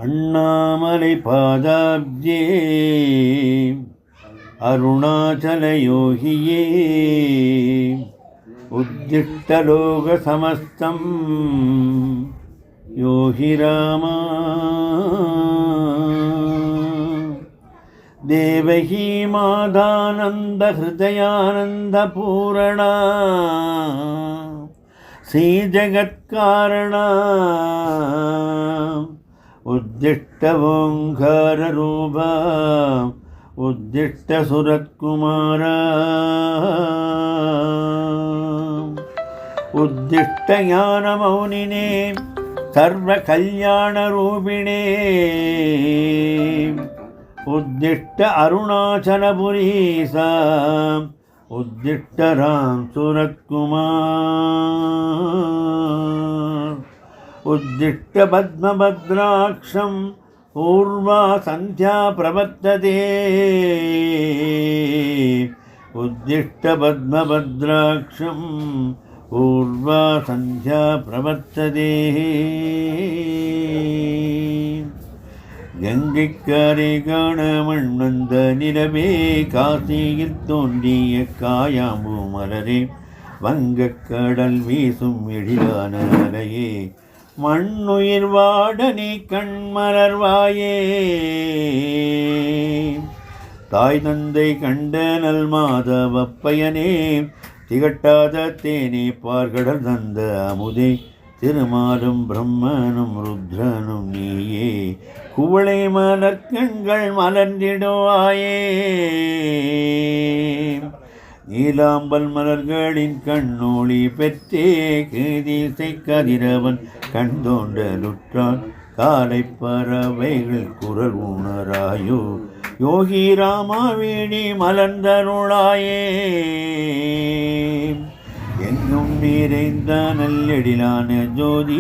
அண்ணாமலை பாதாப்ஜே அருணாச்சல யோகியே உத்திஷ்டலோக சமஸ்தம் யோகி ராமா தேவகி மாதானந்த ஹிருதயானந்த பூரணா ஸ்ரீ ஜகத்காரணா உத்திஷ்ட ஓங்கார ரூபா உத்திஷ்ட சுரத்குமாரா உத்திஷ்ட ஞான மௌனினே சர்வ கல்யாண ரூபிணே உத்திஷ்ட அருணாச்சலபுரீசா உத்திஷ்ட ராம் சுரத்குமார் உத்திஷ்ட பத்மபத்ராக்ஷம் பூர்வா சந்தியா பிரவர்த்ததே உத்திஷ்ட பத்மபத்ராக்ஷம் பூர்வா சந்தியா பிரவர்த்ததே கங்கைக்கரை காண மண் வந்த நிலவே காசியில் தோன்றிய காயாம்பூ மலரே வங்கக்கடல் வீசும் எழிலான அலையே மண்ணுயிர் வாட நீ கண்மலர்வாயே தாய் தந்தை கண்ட நல் மாதவப்பயனே திகட்டாத தேனே பார்கடல் தந்த அமுதே திருமாலும் பிரம்மனும் ருத்ரனும் நீயே குவளை மலர்கண்கள் மலர்ந்திடுவாயே நீலாம்பல் மலர்களின் கண்ணொளி பெற்றே கீதிசை கதிரவன் கண் தோன்றலுற்றான் காலை பறவைகள் குரல் உணராயோ யோகி ராமா வீணி மலர்ந்தருளாயே எங்கும் நிறைந்த நல்லெழிலான ஜோதி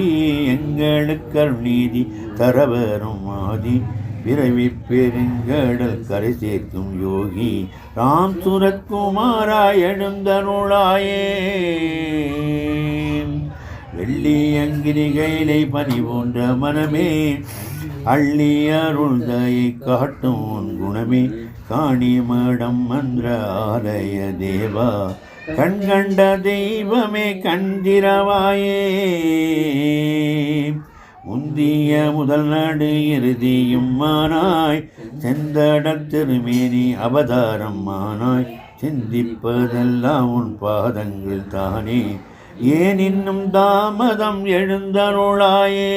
எங்களுக்கு அருள்நீதி தரவரும் ஆதி பிறவி பெருங்கடல் கரை சேர்க்கும் யோகி ராம் சுரத்குமாரா எழுந்தருளாயே வெள்ளி அங்கிரிகையிலை பனி போன்ற மனமே அள்ளி அருள்தையை காட்டும் உன் குணமே காணி மடம் மந்திர ஆலய தேவா கண்கண்ட தெய்வமே கண்டிரவாயே முந்திய முதல் நடு இறுதியும் மானாய் செந்தடத் திருமேனி அவதாரம் மானாய் சிந்திப்பதெல்லாம் உன் பாதங்கள் தானே ஏன் இன்னும் தாமதம் எழுந்தருளாயே